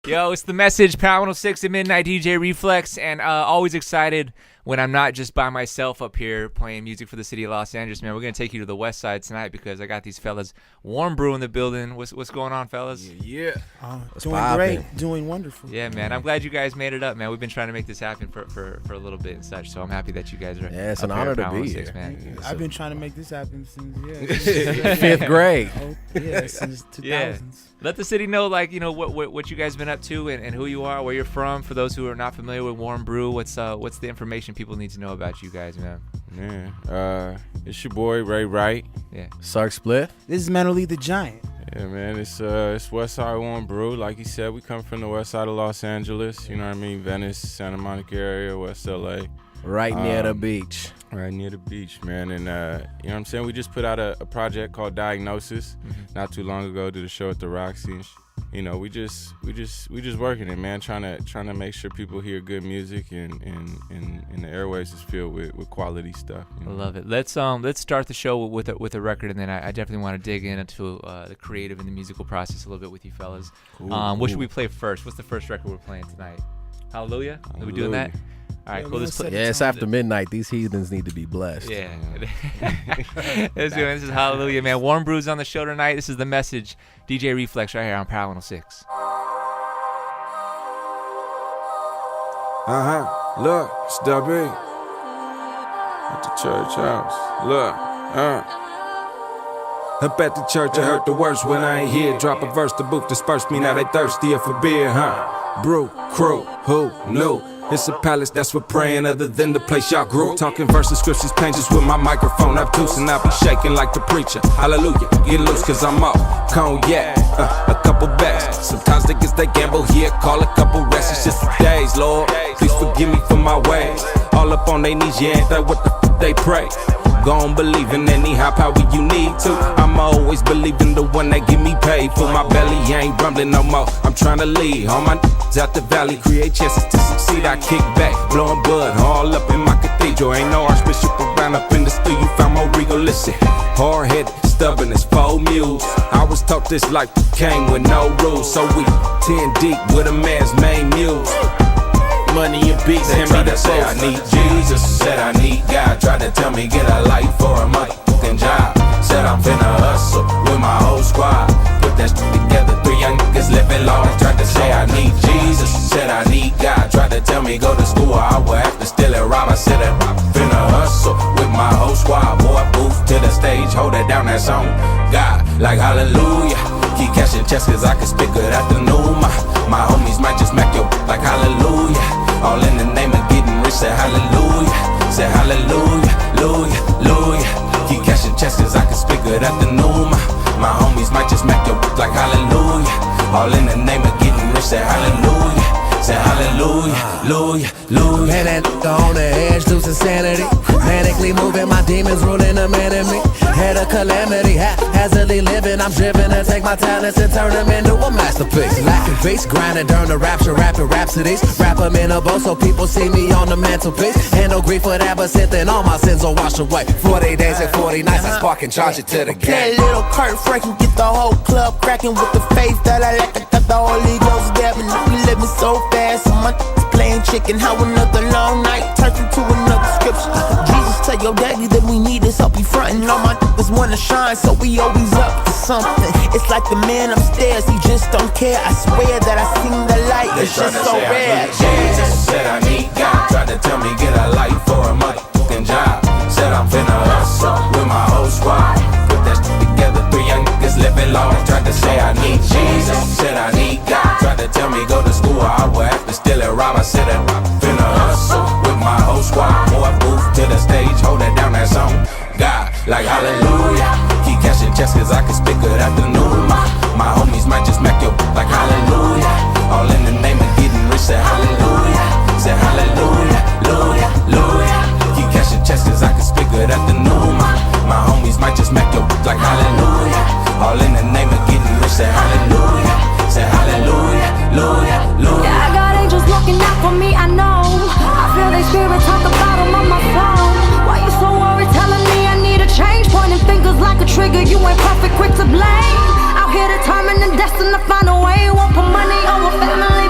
Yo, it's The Message, Power106 at midnight, DJ Reflex, and always excited when I'm not just by myself up here playing music for the city of Los Angeles, man. We're going to take you to the west side tonight because I got these fellas, Warm Brew in the building. What's going on, fellas? Yeah. Doing great, doing wonderful. Yeah, man. I'm glad you guys made it up, man. We've been trying to make this happen for a little bit and such, so I'm happy that you guys are Yeah, it's up an here honor at to be Power106, here. man. I've been trying to make this happen since, Fifth grade. since 2000s. Yeah. Let the city know, like, you know, what you guys been up to and who you are, where you're from. For those who are not familiar with Warm Brew, what's the information people need to know about you guys, man? Man, it's your boy Ray Wright. Yeah. Sark Split. This is Mentally the Giant. Yeah, man, it's Westside Warm Brew. Like you said, we come from the west side of Los Angeles. You know what I mean? Venice, Santa Monica area, West LA. Right near the beach. Right near the beach, man. And you know what I'm saying? We just put out a project called Diagnosis not too long ago. Did a show at the Roxy. And you know, we just working it, man. Trying to make sure people hear good music and the airways is filled with quality stuff. You know? I love it. Let's start the show with a record, and then I definitely want to dig into the creative and the musical process a little bit with you fellas. Cool. What should we play first? What's the first record we're playing tonight? Hallelujah? Are we doing that? All right, cool. Let's play. Yeah, it's after midnight. These heathens need to be blessed. Yeah. Let's do it. This is Hallelujah, man. Warm Brew's on the show tonight. This is The Message. DJ Reflex right here on Power106. Look, it's W. At the church house. Look, Up at the church, I heard the worst when I ain't here. Drop a verse, the book disperse me. Now they thirstier for beer, Brew, crew, who knew? It's a palace that's for praying other than the place y'all grew. Talking verses, scriptures, pages with my microphone obtuse. And I be shaking like the preacher. Hallelujah, get loose cause I'm off cognac, a couple backs. Sometimes niggas they gamble here, call a couple rests. It's just the days, Lord, please forgive me for my ways. All up on they knees, yeah, ain't that what the f*** they pray? Gon' believe in any high power you need to. I'm always believing the one that give me paid for. My belly ain't rumbling no more. I'm tryna lead all my out the valley, create chances to succeed. I kick back, blowing bud all up in my cathedral. Ain't no archbishop around up in the studio. You found more regal. Listen, hard-headed, stubborn as four mules. I was taught this life came with no rules, so we 10 deep with a man's main muse. Money and beats, and me that say I need Jesus. Said I need God, tried to tell me get a life for a motherfucking job. Said I'm finna hustle with my whole squad. Put that shit together, 3 young niggas living large. Tried to say I need Jesus. Said I need God, tried to tell me go to school or I would have to steal it, rob. I said I'm finna hustle with my whole squad. Boy, move to the stage, hold it down, that song. God, like hallelujah. Keep cashing checks cause I can spit good afternoon. My homies might just smack your like hallelujah. All in the name of getting rich, say hallelujah. Say hallelujah, hallelujah, hallelujah. Keep cashing checks cause I can spit good afternoon. My homies might just smack your like hallelujah. All in the name of getting rich, say hallelujah. Say hallelujah, hallelujah, hallelujah. Man, that on the edge, lose insanity. Manically moving, my demons ruling the man in me. Had a calamity, haphazardly living. I'm driven to take my talents and turn them into a masterpiece. Lacking bass, grinding during the rapture, rapping rhapsodies. Wrap them in a bow so people see me on the mantelpiece. Ain't no grief for that, but since then all my sins will wash away. 40 days and 40 nights, I spark and charge it to the game. That little Kurt Franklin get the whole club cracking with the faith that I lack. I got the Holy Ghost dabbing. You let me so fast, so my playing chicken. How another long night turns into another scripture. Jesus tell your daddy that we need his help. He frontin', all my niggas wanna shine, so we always up to something. It's like the man upstairs, he just don't care. I swear that I seen the light, it's just so rare. Jesus said I need God, tried to tell me get a life for a motherfucking job. Said I'm finna hustle with my whole squad. Put that shit together, 3 young niggas living long. Tried to say I need Jesus, said I need God. Tried to tell me go to school or I would have to steal it, rob. I said I'm finna hustle with my whole squad. Boy, move to the stage, hold it down, that song. God, like hallelujah. Keep cashing checks cause I can spit good afternoon. My homies might just smack your like hallelujah. All in the name of getting rich, say hallelujah. Say hallelujah, hallelujah, hallelujah. Keep cashing checks cause I can spit good afternoon. My homies might just smack your like hallelujah. All in the name of getting rich, say hallelujah. Say hallelujah, hallelujah, hallelujah. Yeah, I got angels looking out for me, I know. I feel they spirit talk about them on my phone. Why you so worried telling me I need a change? Pointing fingers like a trigger, you ain't perfect, quick to blame. Out here determined and destined to find a way. Won't put money over family,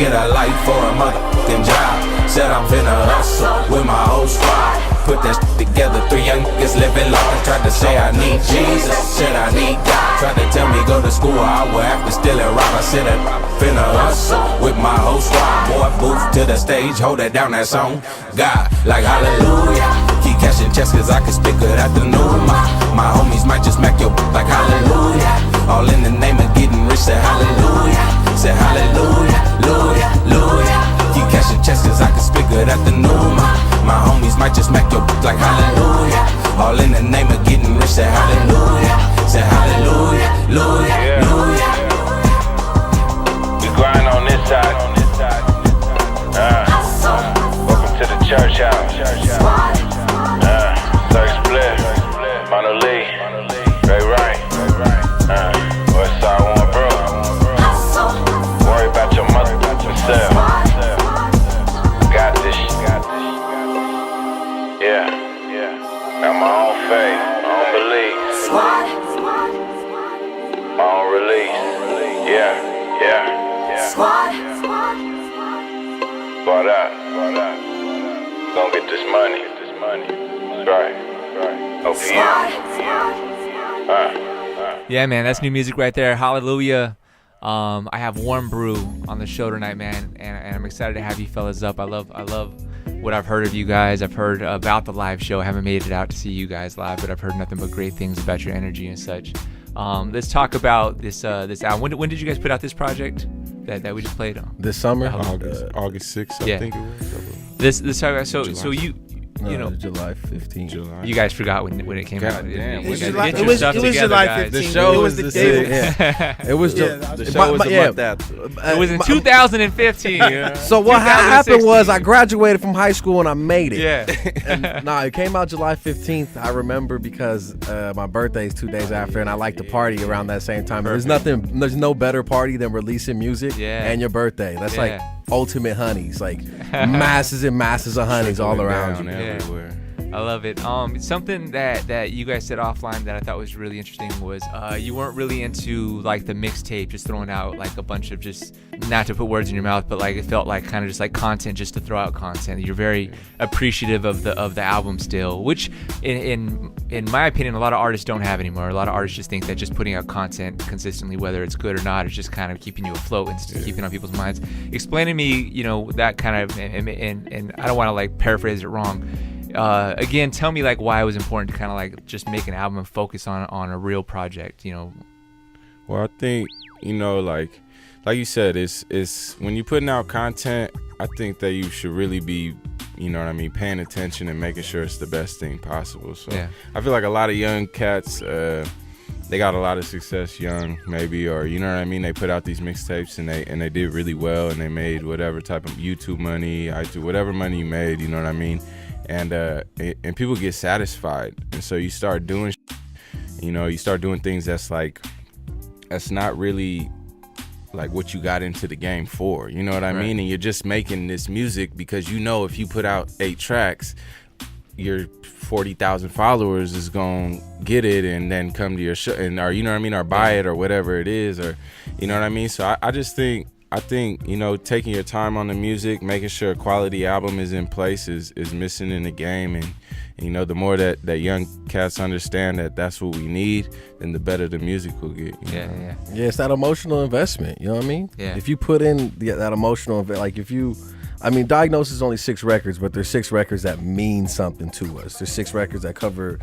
get a life for a motherfucking job. Said I'm finna hustle with my whole squad. Put that shit together, 3 young niggas living large. Tried to say I need Jesus, said I need God. Tried to tell me go to school, I will have to steal and rob. I said I'm finna hustle with my whole squad. Boy, move to the stage, hold it down, that song. God, like hallelujah. Keep cashing checks cause I can speak good afternoon. My homies might just smack your like hallelujah. All in the name of getting rich, say hallelujah. Say hallelujah, hallelujah, hallelujah. Keep cashing checks cause I can speak good afternoon. My homies might just smack your like hallelujah. All in the name of getting rich, say hallelujah. Say hallelujah, hallelujah, hallelujah. We grind on this side. Welcome to the church house. Sir Split, Mono Lee, Ray Wright. Westside One Brew. Worry about your mother yourself. Got this. Yeah. Got my own faith, my own belief, my own release. Yeah. Squad up. Gonna get this money. Right. OPM. Yeah, man, that's new music right there. Hallelujah. I have Warm Brew on the show tonight, man, and I'm excited to have you fellas up. I love what I've heard of you guys. I've heard about the live show. I haven't made it out to see you guys live, but I've heard nothing but great things about your energy and such. Let's talk about this album. When did you guys put out this project that we just played on? This summer, August 6th, I think it was. This so you know, July 15th. You guys forgot when it came out. It was Get your July stuff together, 15th. guys. The show it was was the the day sixth. before. It was The show was a month after. It was in 2015. So what happened was I graduated from high school and I made it. Yeah. And, it came out July 15th. I remember because my birthday is 2 days after, and I like to party around that same time. There's no better party than releasing music and your birthday. That's like ultimate honeys, like masses and masses of honeys all around you. Everywhere. I love it. Something that you guys said offline that I thought was really interesting was you weren't really into like the mixtape, just throwing out like a bunch of just, not to put words in your mouth, but like it felt like kind of just like content just to throw out content. You're very appreciative of the album still, which in my opinion a lot of artists don't have anymore. A lot of artists just think that just putting out content consistently, whether it's good or not, is just kind of keeping you afloat and just keeping on people's minds. Explain to me, that kind of, and I don't want to like paraphrase it wrong. Again, tell me like why it was important to kind of like just make an album and focus on a real project, Well, I think, like you said, it's when you're putting out content, I think that you should really be, paying attention and making sure it's the best thing possible. So I feel like a lot of young cats, they got a lot of success young, maybe, or they put out these mixtapes and they did really well and they made whatever type of YouTube money, whatever money you made, you know what I mean? And people get satisfied, and so you start doing things that's not really like what you got into the game for, you know what I mean? And you're just making this music because if you put out 8 tracks, your 40,000 followers is gonna get it and then come to your show or buy it or whatever it is, or you know what I mean? So I think taking your time on the music, making sure a quality album is in place is missing in the game, and the more that young cats understand that that's what we need, then the better the music will get. Yeah, it's that emotional investment. You know what I mean? Yeah. If you put in that emotional, like Diagnosis is only 6 records, but there's 6 records that mean something to us. There's 6 records that cover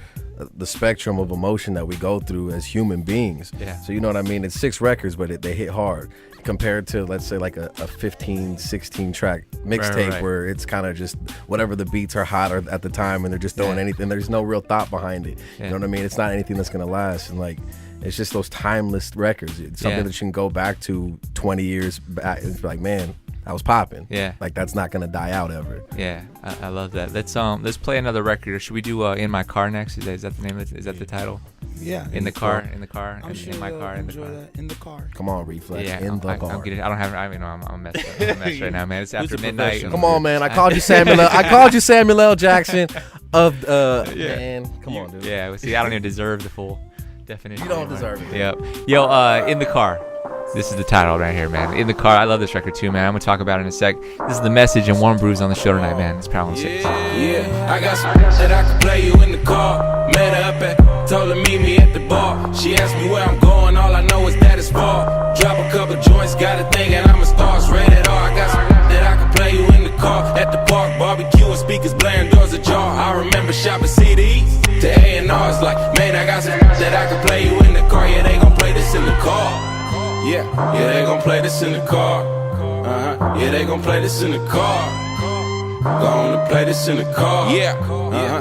the spectrum of emotion that we go through as human beings. Yeah. So you know what I mean? It's 6 records, but they hit hard compared to, let's say, like a 15, 16 track mixtape where it's kind of just whatever the beats are hot at the time and they're just throwing anything. There's no real thought behind it. You know what I mean? It's not anything that's going to last. And like, it's just those timeless records. It's something that you can go back to 20 years back and be like, man, I was popping. Yeah. Like that's not gonna die out ever. Yeah, I love that. Let's play another record. Or should we do In My Car next? Is that the name of it? Is that the title? Yeah. In the car. I'm sure in my car. In the enjoy car. that. In the car. Come on, Reflex. Yeah, in the car. I'm getting. I don't have. I'm a mess. I'm a mess right now, man. It's after midnight. Come on, man. I called you Samuel. I called you Samuel L. Jackson of man. Come on, dude. Yeah. See, I don't even deserve the full definition. You don't deserve it. Yep. Yo, In the Car. This is the title right here, man. In the Car. I love this record too, man. I'm gonna talk about it in a sec. This is The Message and Warm Brews on the show tonight, man. It's Power106. Yeah, I got some that I can play you in the car. Met her up at, told her meet me at the bar. She asked me where I'm going, all I know is that it's far. Drop a couple joints, got a thing, and I'm a star. It's rated R. I got some that I can play you in the car. At the park, barbecue and speakers blaring, doors ajar. I remember shopping CDs to A&R's like, man, I got some that I can play you in the car. Yeah, they gon' play this in the car. Yeah, they gon' play this in the car. Yeah, they gon' play this in the car. Gonna play this in the car.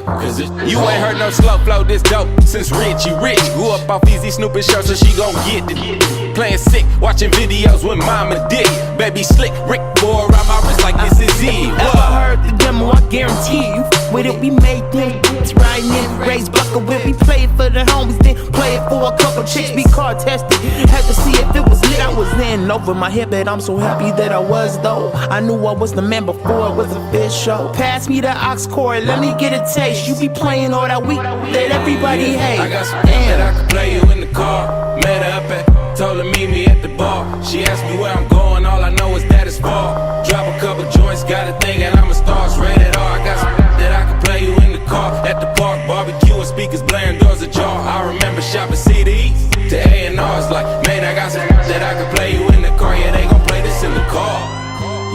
Cause you ain't heard no slow flow this dope since Richie Rich. Grew up off Easy Snoopy shirts, so she gon' get it. Playing sick, watching videos with Mama did. Baby slick, Rick boy around my wrist like this is it. Ever heard the demo? I guarantee you. With it, we made them beats riding in, raised bucket with. We play it for the homies, then play it for a couple chicks. Be car tested, had to see if it was lit. I was in over my head, but I'm so happy that I was though. I knew I was the man before it was a fish show. Pass me the aux cord, let me get a taste. You be playing all that week that everybody hate. I got some that I can play you in the car. Met her up at, told her meet me at the bar. She asked me where I'm going, all I know is that it's far. Drop a couple joints, got a thing, and I'm a star. It's rated R. I got some that I can play you in the car. At the park, barbecue and speakers blaring, doors ajar. I remember shopping CDs to A&R's like, man, I got some that I can play you in the car. Yeah, they gon' play this in the car.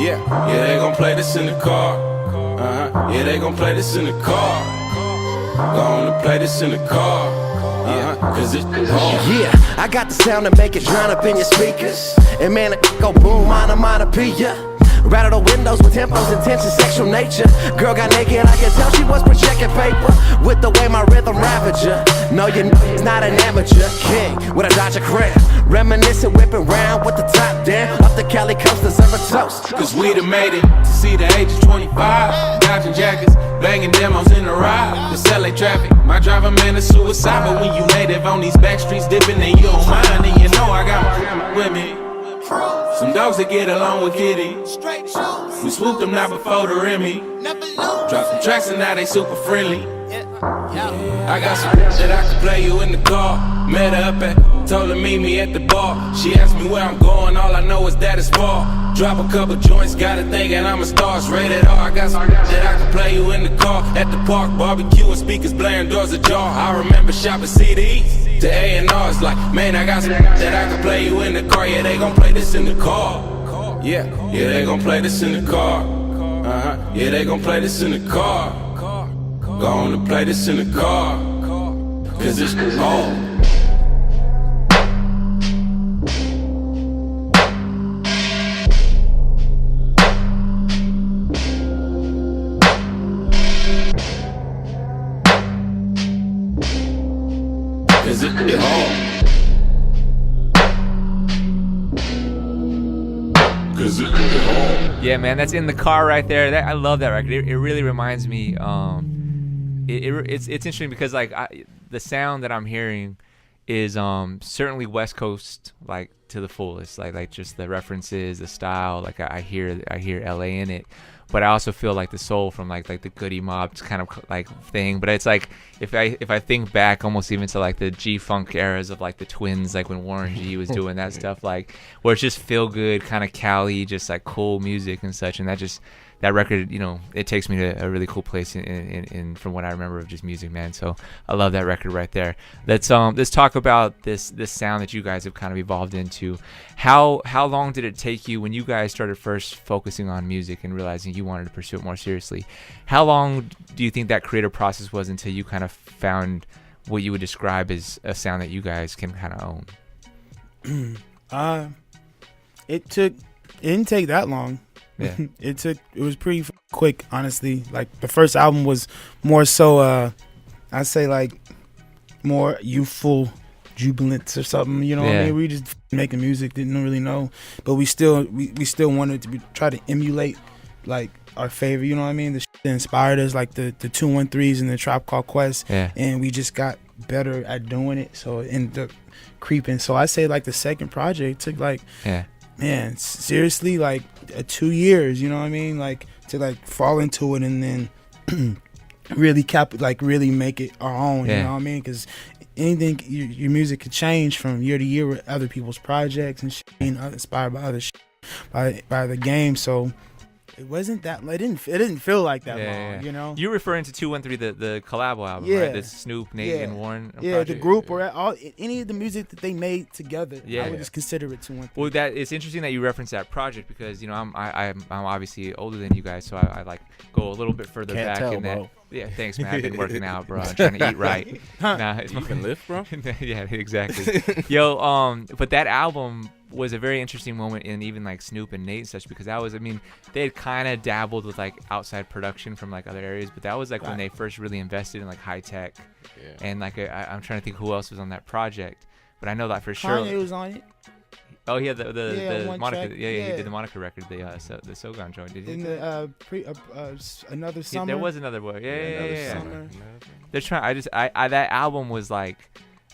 Yeah, they gon' play this in the car. Yeah, they gon' play this in the car. Gonna play this in the car. Cause it's Yeah, I got the sound to make it drown up in your speakers. And man, it go boom, onomatopoeia. Rattle the windows with tempos, intense and sexual nature. Girl got naked, I can tell she was projecting paper. With the way my rhythm ravaged her. No, you're not an amateur. King with a Dodger crab. Reminiscing, whipping round with the top down. Up the Cali coast to serve a toast. Cause we done made it to see the age of 25. Dodging jackets, banging demos in the ride. This LA traffic, my driver man is suicide. But when you native on these back streets dipping and you don't mind, and you know I got my with me. Some dogs that get along with Kitty. We swooped them now before the Remy. Drop some tracks and now they super friendly. I got some that I can play you in the car. Met her up at, told her meet me at the bar. She asked me where I'm going, all I know is that it's far. Drop a couple joints, got a thing, and I'm a star. It's rated R. I got some that I can play you in the car. At the park, barbecue and speakers blaring, doors ajar. I remember shopping CDs to A&R's like, man, I got some that I can play you in the car. Yeah, they gon' play this in the car. Yeah, they gon' play this in the car. Yeah, they gon' play this in the car. Gonna play this in the car. Cause it's hard. Cause it's hard. Yeah, man, that's In the Car right there. I love that record. It really reminds me. It's interesting because like the sound that I'm hearing is certainly West Coast, like to the fullest. Like just the references, the style. Like I hear LA in it, but I also feel like the soul from like the Goody Mob kind of like thing. But it's like if I think back almost even to like the G-Funk eras of like the Twins, like when Warren G was doing that stuff, like where it's just feel good, kind of Cali, just like cool music and such. And that record, you know, it takes me to a really cool place in from what I remember of just music, man. So I love that record right there. Let's talk about this sound that you guys have kind of evolved into. How long did it take you when you guys started first focusing on music and realizing you wanted to pursue it more seriously? How long do you think that creative process was until you kind of found what you would describe as a sound that you guys can kind of own? It didn't take that long. Yeah. It was pretty quick, honestly. Like the first album was more so I'd say like more youthful jubilance or something, you know what I mean? We just making music, didn't really know, but we still wanted to try to emulate like our favorite, you know what I mean? The shit that inspired us, like the 213s and the Tribe Called Quest, and we just got better at doing it, so it ended up creeping. So I say like the second project took like man, seriously, like 2 years, you know what I mean? Like to like fall into it and then really really make it our own, you know what I mean? Because anything, your music could change from year to year with other people's projects and shit, being inspired by other shit, by the game. So it wasn't that. It didn't feel like that long. You know. You're referring to 213, the collabo album, Yeah. right? The Snoop, Nate, and Warren. Yeah, project? the group or any of the music that they made together. Yeah. I would just consider it 213. Well, that it's interesting that you reference that project because I'm obviously older than you guys, so I like go a little bit further Can't back tell, in that. bro. Yeah, thanks, man. I've been working out, bro. I'm trying to eat right. Nah, it's You can lift, bro. Yeah, exactly. Yo, but that album was a very interesting moment in even like Snoop and Nate and such because that was, I mean, they had kind of dabbled with like outside production from like other areas, but that was like when they first really invested in like high tech, and like I'm trying to think who else was on that project, but I know that for sure. Kanye was on it. Oh, he had the one Monica. track. Yeah, he Yeah. did the Monica record, the Sogon joint. Did he? In the another summer. There was another one. Another Yeah. summer. They're trying. That album was like,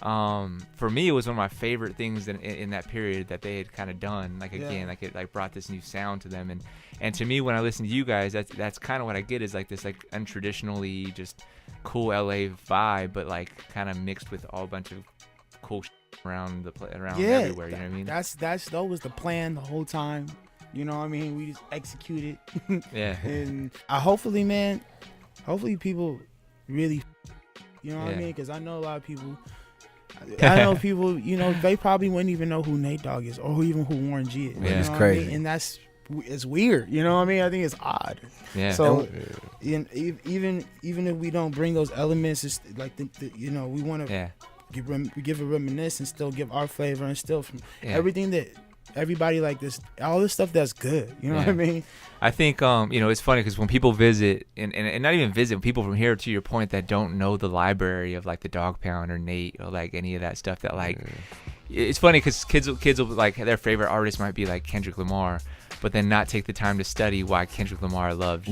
for me, it was one of my favorite things in that period that they had kind of done. Like again, like it like brought this new sound to them, and to me, when I listen to you guys, that's kind of what I get is like this like untraditionally just cool LA vibe, but like kind of mixed with all a bunch of cool around everywhere. You know what I mean? That was the plan the whole time. You know what I mean? We just executed. Yeah. And hopefully people really, you know what I mean? Because I know a lot of people. I know people, they probably wouldn't even know who Nate Dogg is or who Warren G is. Yeah. You know It's what crazy. I mean? And it's weird. You know what I mean? I think it's odd. Yeah. So even if we don't bring those elements, it's like we want to give a reminisce and still give our flavor and still from everything that everybody like this, all this stuff that's good. You know what I mean? I think it's funny because when people visit and not even visit, people from here to your point that don't know the library of like the Dog Pound or Nate or like any of that stuff that like it's funny because kids will like their favorite artist might be like Kendrick Lamar, but then not take the time to study why Kendrick Lamar loved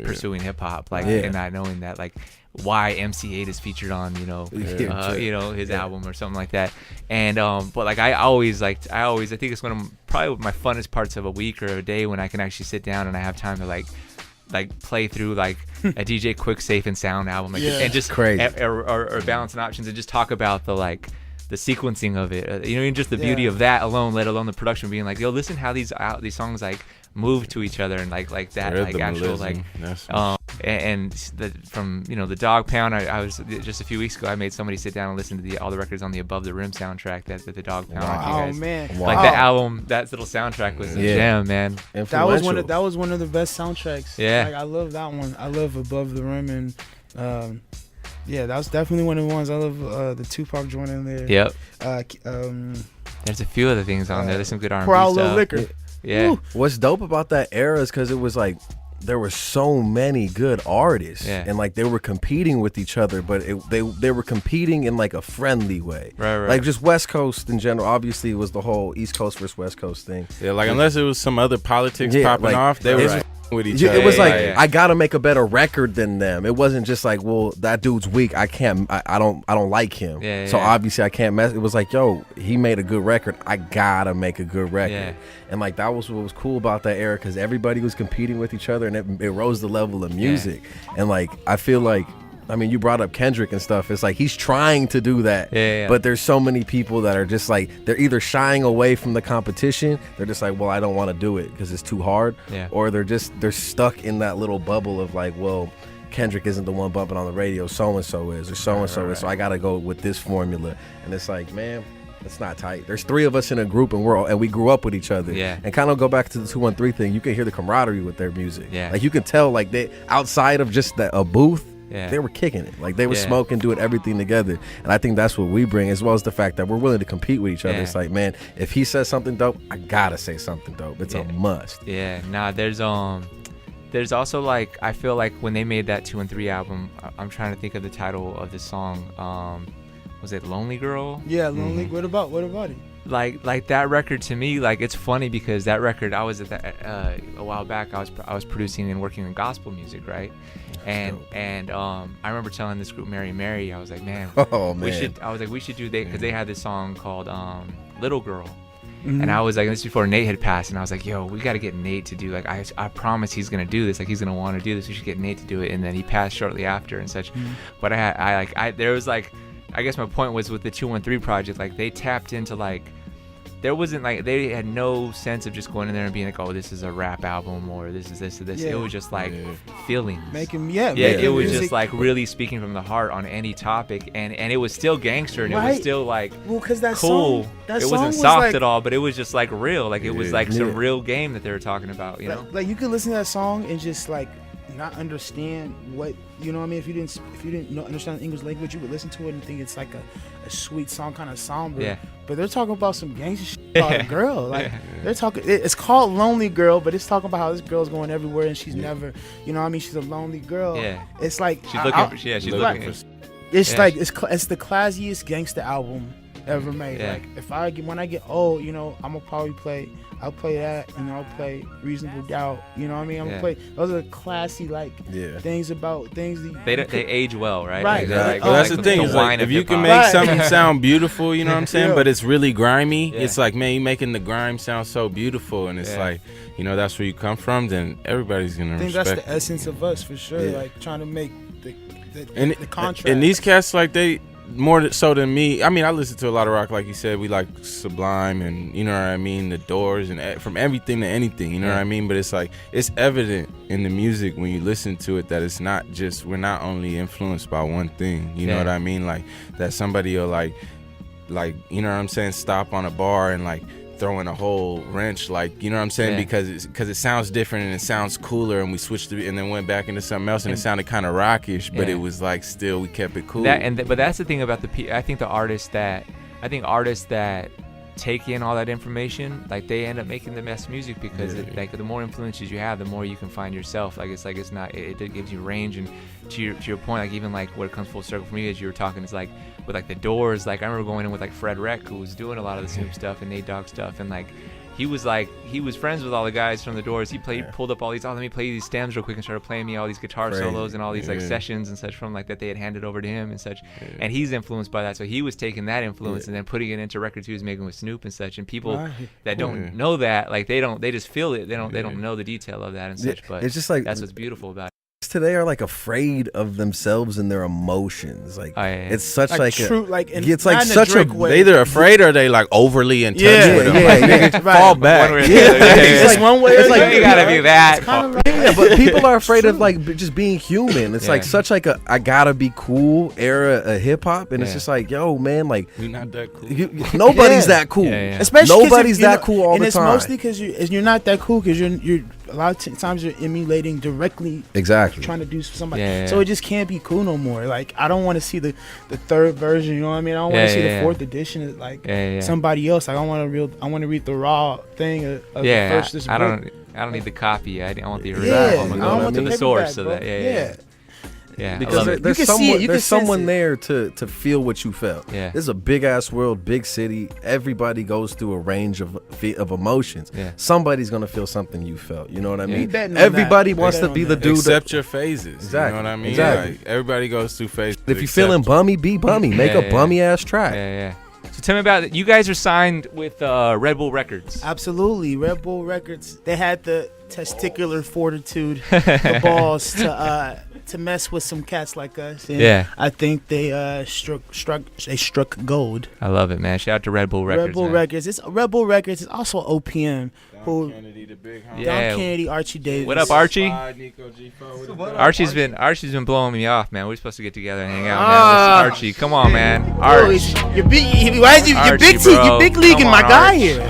pursuing hip hop, like and not knowing that like why MC8 is featured on his album or something like that. And but like I think it's one of probably my funnest parts of a week or a day when I can actually sit down and I have time to like play through like a DJ Quick, Safe and Sound album and just crazy or balance and options and just talk about the sequencing of it, and just the beauty of that alone, let alone the production being like, yo, listen how these songs like move to each other and like that like actual like and from the Dog Pound. I was just a few weeks ago I made somebody sit down and listen to all the records on the Above the Rim soundtrack that the Dog Pound. Oh man, like that album, that little soundtrack was a gem, man. That was one of the best soundtracks. Yeah, like I love that one. I love Above the Rim and yeah, that was definitely one of the ones. I love the Tupac joint in there. Yep. There's a few other things on there. There's some good R&B Pour Out stuff. Little Liquor. Yeah. Woo. What's dope about that era is because it was like there were so many good artists, and like they were competing with each other, but they were competing in like a friendly way. Right. Like just West Coast in general. Obviously, it was the whole East Coast versus West Coast thing. Yeah, like unless it was some other politics popping off, they were just with each other. It was like I gotta make a better record than them. It wasn't just like, well, that dude's weak. I don't like him. So obviously I can't mess. It was like, yo, he made a good record. I gotta make a good record. Yeah. And like that was what was cool about that era because everybody was competing with each other and it rose the level of music. And like I feel like, I mean, you brought up Kendrick and stuff. It's like he's trying to do that, but there's so many people that are just like they're either shying away from the competition. They're just like, well, I don't want to do it because it's too hard, or they're stuck in that little bubble of like, well, Kendrick isn't the one bumping on the radio. So and so is, or so and so is. So I got to go with this formula. And it's like, man, it's not tight. There's three of us in a group, and we grew up with each other. Yeah. And kind of go back to the 213 thing. You can hear the camaraderie with their music. Yeah. Like you can tell, like they outside of just a booth. Yeah. They were kicking it. Like they were smoking, doing everything together. And I think that's what we bring, as well as the fact that we're willing to compete with each other. It's like, man, if he says something dope, I gotta say something dope. It's a must. Yeah. Nah, there's also like I feel like when they made that 2 and 3 album, I'm trying to think of the title of the song. Was it Lonely Girl? Yeah, Lonely. What about it? Like that record to me, like it's funny because that record I was at that a while back. I was producing and working in gospel music, right? And I remember telling this group Mary, I was like, man, we should do because they had this song called Little Girl. Mm-hmm. And I was like, this is before Nate had passed, and I was like, yo, we got to get Nate to do, like, I promise he's gonna do this, like he's gonna want to do this, we should get Nate to do it. And then he passed shortly after and such. Mm-hmm. But there was like I guess my point was with the 213 project, like they tapped into like, there wasn't like, they had no sense of just going in there and being like, oh, this is a rap album or this is this or this. Yeah. It was just like feelings. It was just like really speaking from the heart on any topic, and it was still gangster, and it was still like that cool. That it song wasn't was soft like, at all, but it was just like real. Like it was like some real game that they were talking about, you know? Like you could listen to that song and just like not understand what, you know what I mean? If you didn't understand the English language, you would listen to it and think it's like a sweet song, kind of somber. Yeah. But they're talking about some gangster shit about a girl. Like they're talking. It's called Lonely Girl, but it's talking about how this girl's going everywhere and she's never, you know what I mean? She's a lonely girl. Yeah. It's like She's looking. She's looking. It's like it's the classiest gangster album ever made. Yeah. Like when I get old, you know, I'll play that, and I'll play Reasonable Doubt. You know what I mean? I'm gonna play. Those are classy things about things. They age well, right? Right. Like, Well, that's the thing. Is like, if you can make something sound beautiful, you know what I'm saying, but it's really grimy. It's like, man, you making the grime sound so beautiful, and it's like, you know, that's where you come from. Then everybody's gonna. I think respect that's the essence of us for sure. Like trying to make the contrast. And these cats, like they. More so than me. I mean, I listen to a lot of rock, like you said. We like Sublime, and you know what I mean, The Doors, and from everything to anything. You know what I mean. But it's like it's evident in the music when you listen to it that it's not just we're not only influenced by one thing. You know what I mean? Like that somebody will like you know what I'm saying, stop on a bar and like throwing a whole wrench, like, you know what I'm saying, because it sounds different and it sounds cooler, and we switched it and then went back into something else and it sounded kind of rockish, but it was like still we kept it cool. But that's the thing about I think artists that take in all that information, like they end up making the best music because like the more influences you have, the more you can find yourself. Like it's not it gives you range. And to your point, like even like what it comes full circle for me as you were talking, is like with like the Doors. Like I remember going in with like Fred Reck, who was doing a lot of the Snoop stuff and Nate Dogg stuff, and like he was friends with all the guys from the Doors. He pulled up all these, let me play these stems real quick, and started playing me all these guitar solos and all these like sessions and such from like that they had handed over to him and such. And he's influenced by that, so he was taking that influence and then putting it into records he was making with Snoop and such. And people that don't know that, like they just feel it. They don't know the detail of that and such. But it's just like that's what's beautiful about it. Today are like afraid of themselves and their emotions. Like it's such like true, it's like such a they either afraid or they like overly in touch with them. Fall back. It's like one way. It's like you gotta be that. But people are afraid of like just being human. It's like such like a I gotta be cool era of hip hop, and it's just like, yo, man, like you're not that cool. Nobody's that cool. Especially nobody's that cool all the time. And it's mostly because you're not that cool because you're a lot of times you're emulating directly. Exactly. Trying to do somebody. So it just can't be cool no more. Like I don't want to see the third version. You know what I mean? I don't want to see the fourth edition of like somebody else. Like I want to read the raw thing of the first. I don't need the copy. I want the original. I'm gonna go to the source of that. Yeah, because there's someone there to feel what you felt. This is a big ass world, big city. Everybody goes through a range of emotions. Somebody's gonna feel something you felt. You know what I mean? Everybody wants to be the dude. Accept your phases. Exactly. You know what I mean? Exactly. Like, everybody goes through phases. If you're feeling bummy, be bummy. Make a bummy ass track. So tell me about it. You guys are signed with Red Bull Records. Absolutely, Red Bull Records. They had the testicular fortitude, the balls to mess with some cats like us. And I think they struck gold. I love it, man. Shout out to Red Bull Records. Red Bull Records. It's Red Bull Records. It's also OPM. Don Kennedy, Archie Davis. What up, Archie? Archie's been blowing me off, man. We're supposed to get together and hang out, man. Archie, come on, man. Arch. You're big leaguing my guy here.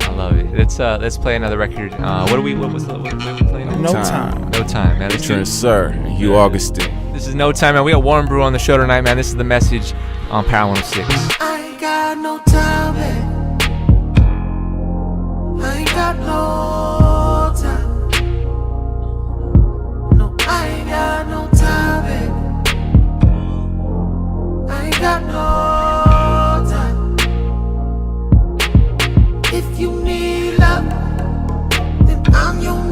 I love it. Let's play another record. What are we playing? No Time. No Time, man. Featuring Sir and Hugh Augustine. This is No Time, man. We got Warren Brew on the show tonight, man. This is The Message on Power106. I ain't got no time, babe. I ain't got no time. No, I ain't got no time, babe. I ain't got no time. If you need love, then I'm your.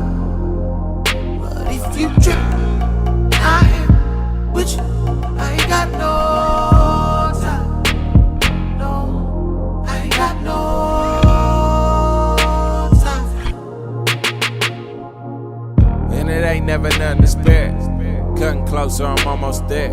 But if you trip, I am with you. I ain't got no time. No, I ain't got no. And it ain't never nothing to spare. Cutting closer, I'm almost there.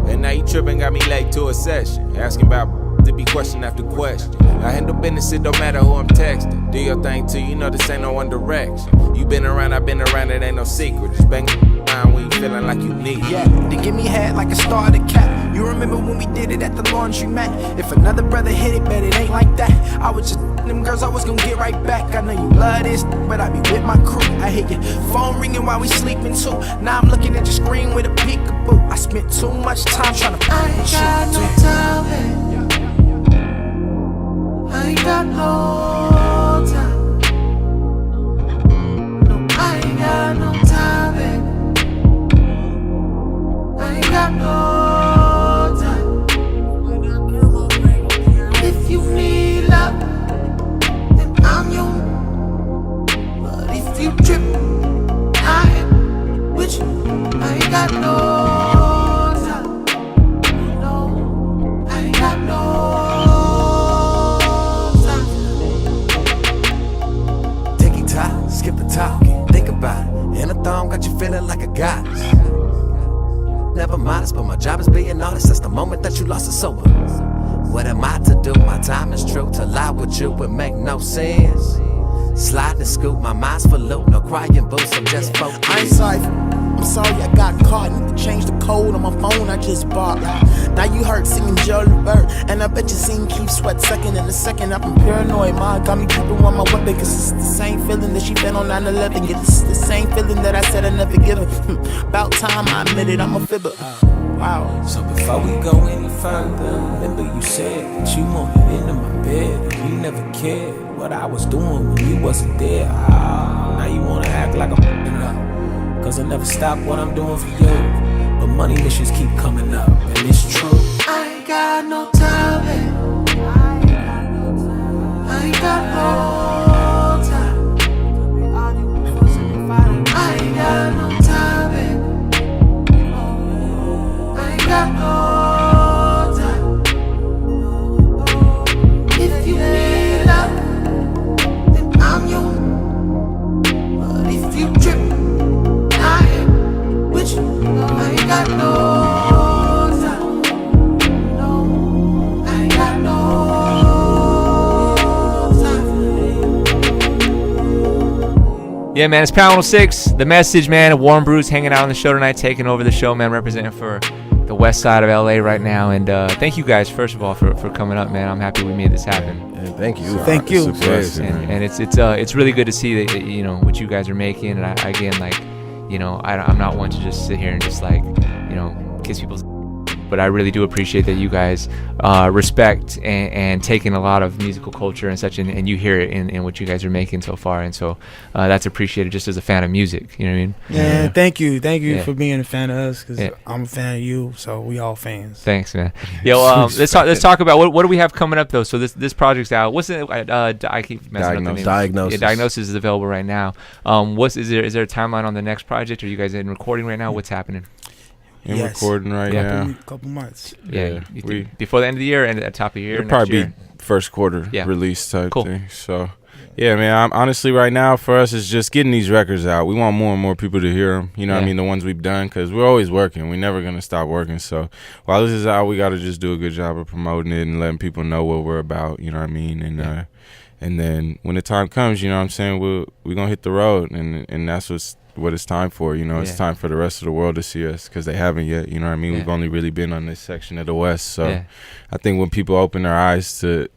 And Now you tripping, got me late to a session. Asking about to be question after question. I handle business, it don't matter who I'm texting. Do your thing too, you know this ain't no one direction. You been around, I been around, it ain't no secret. Just bang around when you feeling like you need. Yeah, they give me head like a starter cap. You remember when we did it at the laundromat? If another brother hit it, bet it ain't like that. I was just them girls, I was gonna get right back. I know you love this, but I be with my crew. I hear your phone ringing while we sleeping too. Now I'm looking at your screen with a peekaboo. I spent too much time trying to. I ain't got no time, babe. I ain't got no time. No, I ain't got no time, babe. I ain't got no time. If you need love, then I'm yours. But if you trip, I am with you. I ain't got no time. No, I ain't got no time. Take your time, skip the talk, think about it. And a thumb got you feeling like a goddess. Never modest, but my job is being honest. That's the moment that you lost it sober. What am I to do? My time is true. To lie with you would make no sense. Slide and scoop, my mind's for loot. No crying boots, I'm just focused. I ain't sorry, I'm sorry I got caught. Need to change the code on my phone I just bought. Now you heard singing Joe Bird, and I bet you seen Keith Sweat second in a second. I've been paranoid, ma got me tripping on my weapon. Cause it's the same feeling that she felt on 9/11. Yeah, it's the same feeling that I said I never give her. About time I admit it, I'm a fibber. Wow. So before we go any further, remember you said that you wanted into my bed, and you never cared what I was doing when you wasn't there. Now you wanna act like I'm f***ing up, cause I never stop what I'm doing for you. But money issues keep coming up, and it's true. I ain't got no time, babe. I ain't got no time. I ain't got no time, babe. I ain't got no time. If you need love, then I'm yours. But if you trip, I am with you. I ain't got no time. No, I ain't got no time. Yeah, man, it's Power106. The Message, man. Warm Brew's hanging out on the show tonight, taking over the show, man, representing for the west side of LA right now. And thank you guys, first of all, for coming up, man. I'm happy we made this happen. And thank you. Thank you. And it's really good to see that, you know, what you guys are making. And I, again, like, you know, I'm not one to just sit here and just, like, you know, kiss people's. But I really do appreciate that you guys respect and taking a lot of musical culture and such, and you hear it in what you guys are making so far, and so that's appreciated just as a fan of music. You know what I mean? Yeah, thank you Yeah. for being a fan of us, because Yeah. I'm a fan of you, so we all fans. Thanks, man. Yo, let's talk about what do we have coming up though. So this project's out. What's it? I keep messing up the name. Diagnosis. Yeah, Diagnosis is available right now. Is there a timeline on the next project? Are you guys in recording right now? What's happening? Recording right now. Couple months. Yeah, before the end of the year and at the top of the year. It'll probably be first quarter release type thing. So, yeah, man. Honestly, right now for us, it's just getting these records out. We want more and more people to hear them. You know what I mean? The ones we've done, because we're always working. We're never gonna stop working. So while this is out, we gotta just do a good job of promoting it and letting people know what we're about. You know what I mean? And then when the time comes, you know what I'm saying, we're gonna hit the road, and that's what it's time for. You know, it's time for the rest of the world to see us, because they haven't yet. You know what I mean? We've only really been on this section of the West. So I think when people open their eyes to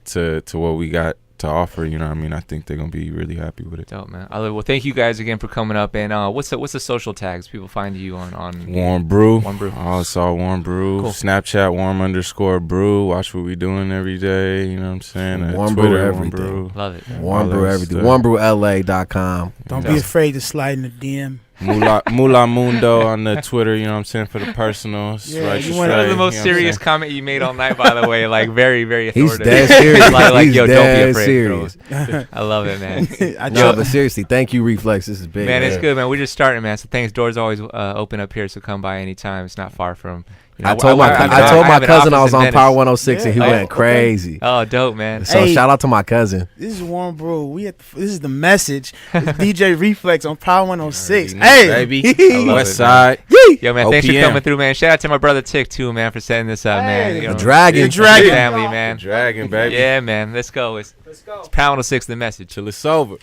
what we got to offer, you know what I mean, I think they're gonna be really happy with it. Dope, man. Well, thank you guys again for coming up. And what's the social tags people find you on? Warm Brew. Warm Brew. Oh, it's all Warm Brew. Cool. Snapchat warm_brew. Watch what we doing every day. You know what I'm saying? Warm Twitter, Brew everything. Warm Brew. Love it. Warm Brew everything. WarmBrewLA.com. Don't be afraid to slide in the DM. Mula Mundo on the Twitter, you know what I'm saying, for the personals. Yeah, One of the most serious comment you made all night, by the way. Like, very, very authoritative. He's dead serious. like He's yo, don't be dead afraid. serious. I love it, man. No, but seriously, thank you, Reflex. This is big. Man, it's good, man. We're just starting, man. So thanks. Doors always open up here, so come by anytime. It's not far from, I told my cousin I was on Power 106 and he went crazy. Oh, dope, man. So shout out to my cousin. This is Warren Brew. This is the message. It's DJ Reflex on Power 106. Hey, baby. West Side. Yo, man, thanks for coming through, man. Shout out to my brother Tick too, man, for setting this up, man. The Dragon. Family, man. Dragon, baby. Yeah, man. Let's go. It's Power 106, the message. Till it's over.